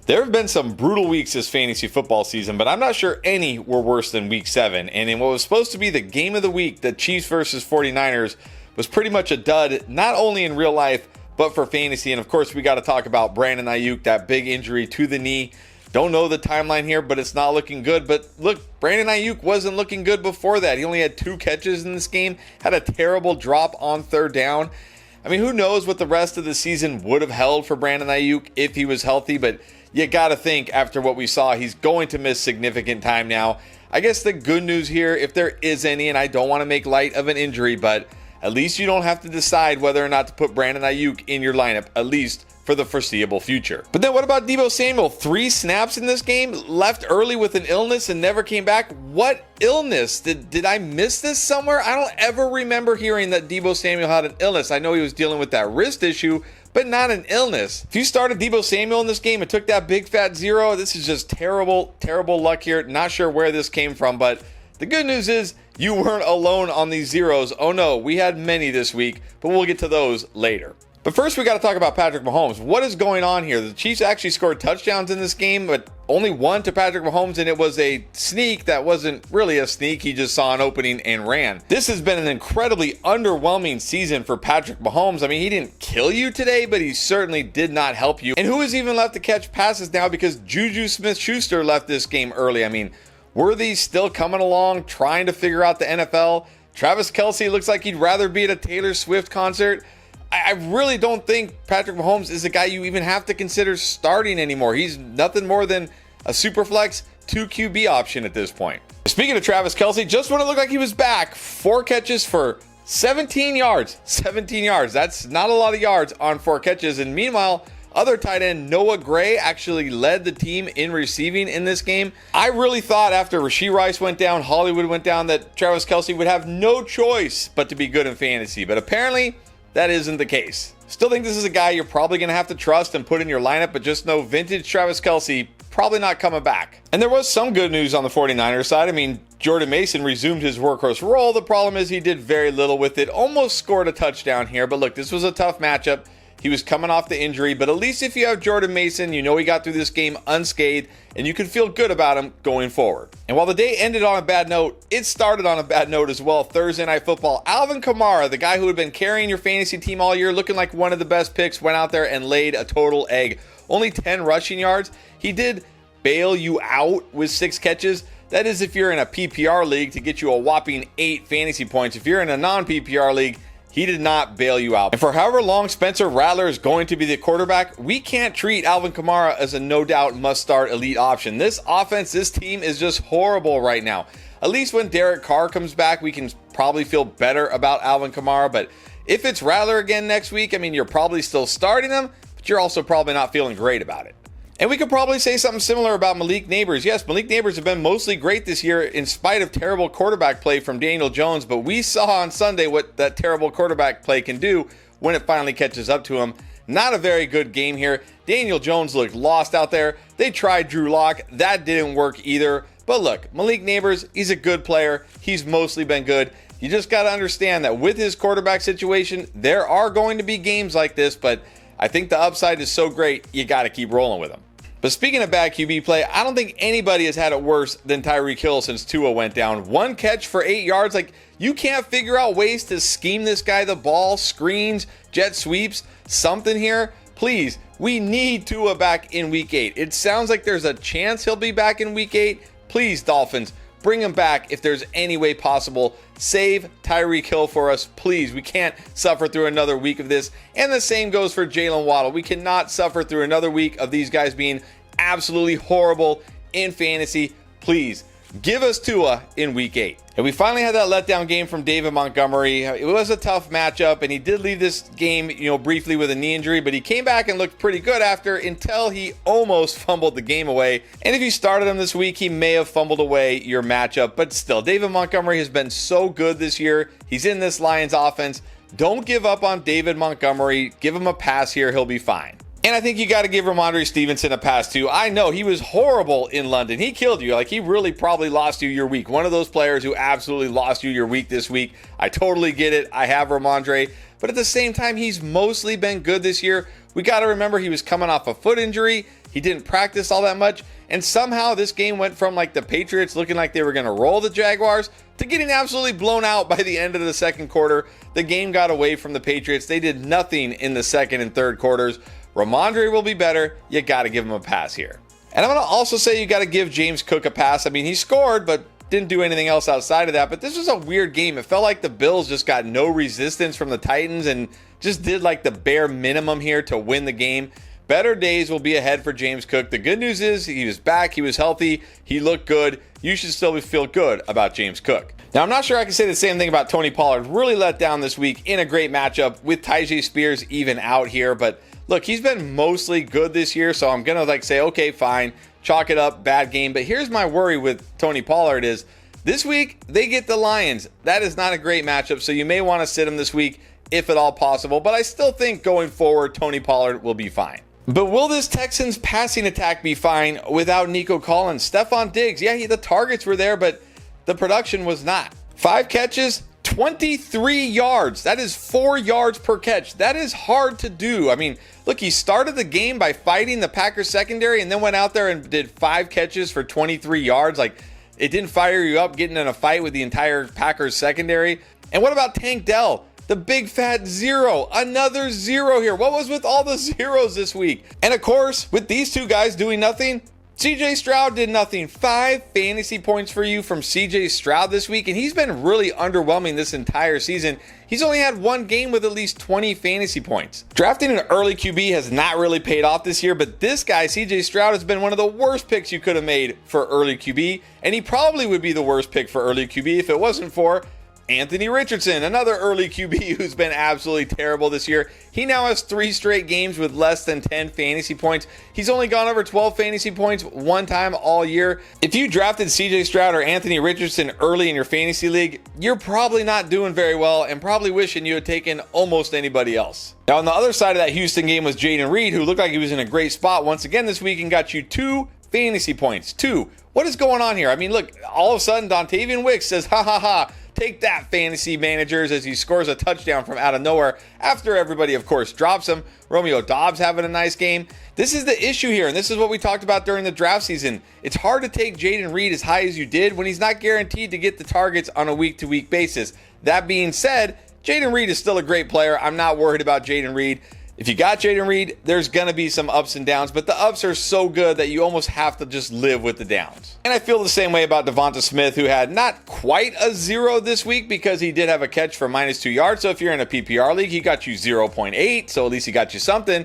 There have been some brutal weeks this fantasy football season, but I'm not sure any were worse than week 7. And in what was supposed to be the game of the week, the Chiefs versus 49ers, was pretty much a dud, not only in real life, but for fantasy. And of course, we got to talk about Brandon Aiyuk, that big injury to the knee. Don't know the timeline here, but it's not looking good. But look, Brandon Aiyuk wasn't looking good before that. He only had 2 catches in this game, had a terrible drop on 3rd down. I mean, who knows what the rest of the season would have held for Brandon Aiyuk if he was healthy, but you got to think after what we saw, he's going to miss significant time now. I guess the good news here, if there is any, and I don't want to make light of an injury, but at least you don't have to decide whether or not to put Brandon Aiyuk in your lineup, at least for the foreseeable future. But then what about Deebo Samuel? 3 snaps in this game, left early with an illness and never came back. What illness? Did I miss this somewhere? I don't ever remember hearing that Deebo Samuel had an illness. I know he was dealing with that wrist issue, but not an illness. If you started Deebo Samuel in this game and took that big fat 0, this is just terrible, terrible luck here. Not sure where this came from, but the good news is you weren't alone on these zeros. Oh no, we had many this week, but we'll get to those later. But first, we got to talk about Patrick Mahomes. What is going on here? The Chiefs actually scored touchdowns in this game, but only one to Patrick Mahomes, and it was a sneak that wasn't really a sneak. He just saw an opening and ran. This has been an incredibly underwhelming season for Patrick Mahomes. I mean, he didn't kill you today, but he certainly did not help you. And who is even left to catch passes now because Juju Smith-Schuster left this game early? I mean, were these still coming along, trying to figure out the NFL? Travis Kelce looks like he'd rather be at a Taylor Swift concert. I really don't think Patrick Mahomes is a guy you even have to consider starting anymore. He's nothing more than a super flex 2 QB option at this point. Speaking of Travis Kelce, just when it looked like he was back, 4 catches for 17 yards. 17 yards. That's not a lot of yards on 4 catches. And meanwhile, other tight end Noah Gray actually led the team in receiving in this game. I really thought after Rashee Rice went down, Hollywood went down, that Travis Kelce would have no choice but to be good in fantasy. But apparently, that isn't the case. Still think this is a guy you're probably going to have to trust and put in your lineup, but just know vintage Travis Kelce probably not coming back. And there was some good news on the 49ers side. I mean, Jordan Mason resumed his workhorse role. The problem is he did very little with it. Almost scored a touchdown here, but look, this was a tough matchup. He was coming off the injury, but at least if you have Jordan Mason, you know he got through this game unscathed, and you can feel good about him going forward. And while the day ended on a bad note, it started on a bad note as well. Thursday Night Football, Alvin Kamara, the guy who had been carrying your fantasy team all year, looking like one of the best picks, went out there and laid a total egg. Only 10 rushing yards. He did bail you out with 6 catches. That is if you're in a PPR league to get you a whopping 8 fantasy points. If you're in a non-PPR league, he did not bail you out. And for however long Spencer Rattler is going to be the quarterback, we can't treat Alvin Kamara as a no-doubt must-start elite option. This offense, this team is just horrible right now. At least when Derek Carr comes back, we can probably feel better about Alvin Kamara. But if it's Rattler again next week, I mean, you're probably still starting him, but you're also probably not feeling great about it. And we could probably say something similar about Malik Neighbors. Yes, Malik Neighbors have been mostly great this year in spite of terrible quarterback play from Daniel Jones, but we saw on Sunday what that terrible quarterback play can do when it finally catches up to him. Not a very good game here. Daniel Jones looked lost out there. They tried Drew Lock. That didn't work either. But look, Malik Neighbors, he's a good player. He's mostly been good. You just got to understand that with his quarterback situation, there are going to be games like this, but I think the upside is so great, you got to keep rolling with him. But speaking of bad QB play, I don't think anybody has had it worse than Tyreek Hill since Tua went down. 1 catch for 8 yards. Like, you can't figure out ways to scheme this guy the ball, screens, jet sweeps, something here. Please, we need Tua back in week 8. It sounds like there's a chance he'll be back in week 8. Please, Dolphins, bring him back if there's any way possible. Save Tyreek Hill for us, please. We can't suffer through another week of this. And the same goes for Jalen Waddle. We cannot suffer through another week of these guys being absolutely horrible in fantasy. Please, give us Tua in week 8. And we finally had that letdown game from David Montgomery. It was a tough matchup, and he did leave this game, briefly with a knee injury, but he came back and looked pretty good after until he almost fumbled the game away. And if you started him this week, he may have fumbled away your matchup, but still, David Montgomery has been so good this year. He's in this Lions offense. Don't give up on David Montgomery. Give him a pass here. He'll be fine. And I think you got to give Ramondre Stevenson a pass too. I know he was horrible in London. He killed you. Like, he really probably lost you your week. One of those players who absolutely lost you your week this week. I totally get it. I have Ramondre. But at the same time, he's mostly been good this year. We got to remember he was coming off a foot injury. He didn't practice all that much. And somehow this game went from like the Patriots looking like they were going to roll the Jaguars to getting absolutely blown out by the end of the second quarter. The game got away from the Patriots. They did nothing in the second and third quarters. Ramondre will be better. You got to give him a pass here. And I'm going to also say you got to give James Cook a pass. I mean, he scored, but didn't do anything else outside of that. But this was a weird game. It felt like the Bills just got no resistance from the Titans and just did like the bare minimum here to win the game. Better days will be ahead for James Cook. The good news is he was back. He was healthy. He looked good. You should still feel good about James Cook. Now, I'm not sure I can say the same thing about Tony Pollard. Really let down this week in a great matchup with Tyjae Spears even out here. But look, he's been mostly good this year. So I'm going to say, okay, fine. Chalk it up. Bad game. But here's my worry with Tony Pollard is this week they get the Lions. That is not a great matchup. So you may want to sit him this week if at all possible. But I still think going forward, Tony Pollard will be fine. But will this Texans passing attack be fine without Nico Collins? Stephon Diggs, yeah, the targets were there, but the production was not. 5 catches, 23 yards. That is 4 yards per catch. That is hard to do. I mean, look, he started the game by fighting the Packers secondary and then went out there and did 5 catches for 23 yards. Like, it didn't fire you up getting in a fight with the entire Packers secondary. And what about Tank Dell? The big fat 0, another 0 here. What was with all the zeros this week? And of course, with these two guys doing nothing, CJ Stroud did nothing. 5 fantasy points for you from CJ Stroud this week, and he's been really underwhelming this entire season. He's only had 1 game with at least 20 fantasy points. Drafting an early QB has not really paid off this year, but this guy, CJ Stroud, has been one of the worst picks you could have made for early QB, and he probably would be the worst pick for early QB if it wasn't for Anthony Richardson, another early QB who's been absolutely terrible this year. He now has 3 straight games with less than 10 fantasy points. He's only gone over 12 fantasy points 1 time all year. If you drafted CJ Stroud or Anthony Richardson early in your fantasy league, you're probably not doing very well and probably wishing you had taken almost anybody else. Now, on the other side of that Houston game was Jaden Reed, who looked like he was in a great spot once again this week and got you 2 fantasy points. 2. What is going on here? I mean, look, all of a sudden, Dontavian Wicks says, ha ha ha. Take that, fantasy managers, as he scores a touchdown from out of nowhere after everybody, of course, drops him. Romeo Doubs having a nice game. This is the issue here, and this is what we talked about during the draft season. It's hard to take Jaden Reed as high as you did when he's not guaranteed to get the targets on a week-to-week basis. That being said, Jaden Reed is still a great player. I'm not worried about Jaden Reed. If you got Jaden Reed, there's going to be some ups and downs, but the ups are so good that you almost have to just live with the downs. And I feel the same way about Devonta Smith, who had not quite a 0 this week because he did have a catch for -2 yards. So if you're in a PPR league, he got you 0.8, so at least he got you something.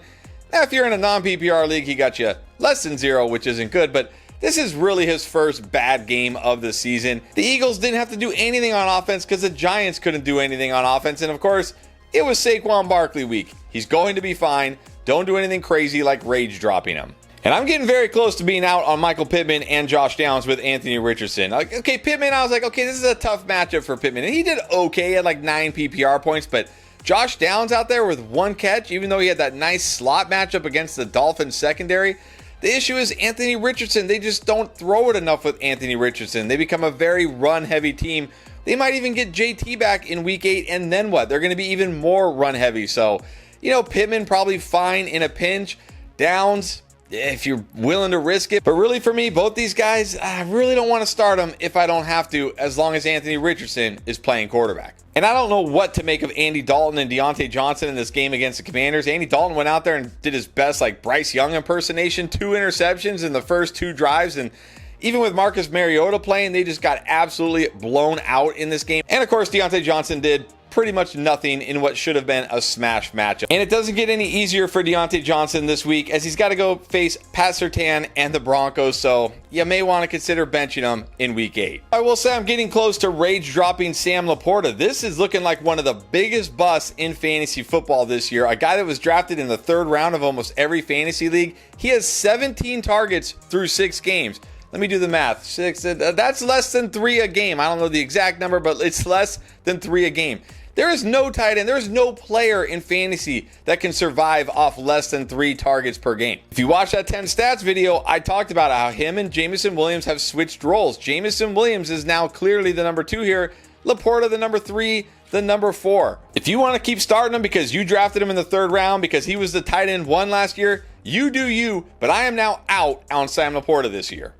Now, if you're in a non-PPR league, he got you less than 0, which isn't good, but this is really his first bad game of the season. The Eagles didn't have to do anything on offense because the Giants couldn't do anything on offense, and of course, it was Saquon Barkley week. He's going to be fine. Don't do anything crazy like rage dropping him. And I'm getting very close to being out on Michael Pittman and Josh Downs with Anthony Richardson. Like, okay, Pittman, I was like, okay, this is a tough matchup for Pittman. And he did okay at like 9 PPR points, but Josh Downs out there with 1 catch, even though he had that nice slot matchup against the Dolphins secondary. The issue is Anthony Richardson. They just don't throw it enough with Anthony Richardson. They become a very run-heavy team. They might even get JT back in week 8, and then what? They're going to be even more run-heavy. So, Pittman probably fine in a pinch. Downs, if you're willing to risk it. But really for me, both these guys, I really don't want to start them if I don't have to, as long as Anthony Richardson is playing quarterback. And I don't know what to make of Andy Dalton and Deontay Johnson in this game against the Commanders. Andy Dalton went out there and did his best, like Bryce Young impersonation, 2 interceptions in the first 2 drives, and even with Marcus Mariota playing, they just got absolutely blown out in this game. And of course, Deontay Johnson did pretty much nothing in what should have been a smash matchup. And it doesn't get any easier for Deontay Johnson this week as he's got to go face Pat Surtain and the Broncos, so you may want to consider benching him in week 8. I will say I'm getting close to rage dropping Sam Laporta. This is looking like one of the biggest busts in fantasy football this year. A guy that was drafted in the 3rd round of almost every fantasy league. He has 17 targets through 6 games. Let me do the math. 6, that's less than 3 a game. I don't know the exact number, but it's less than 3 a game. There is no tight end. There is no player in fantasy that can survive off less than 3 targets per game. If you watch that 10 stats video, I talked about how him and Jameson Williams have switched roles. Jameson Williams is now clearly the number 2 here. Laporta the number 3, the number 4. If you want to keep starting him because you drafted him in the 3rd round because he was the tight end 1 last year, You do you, but I am now out on Sam Laporta this year.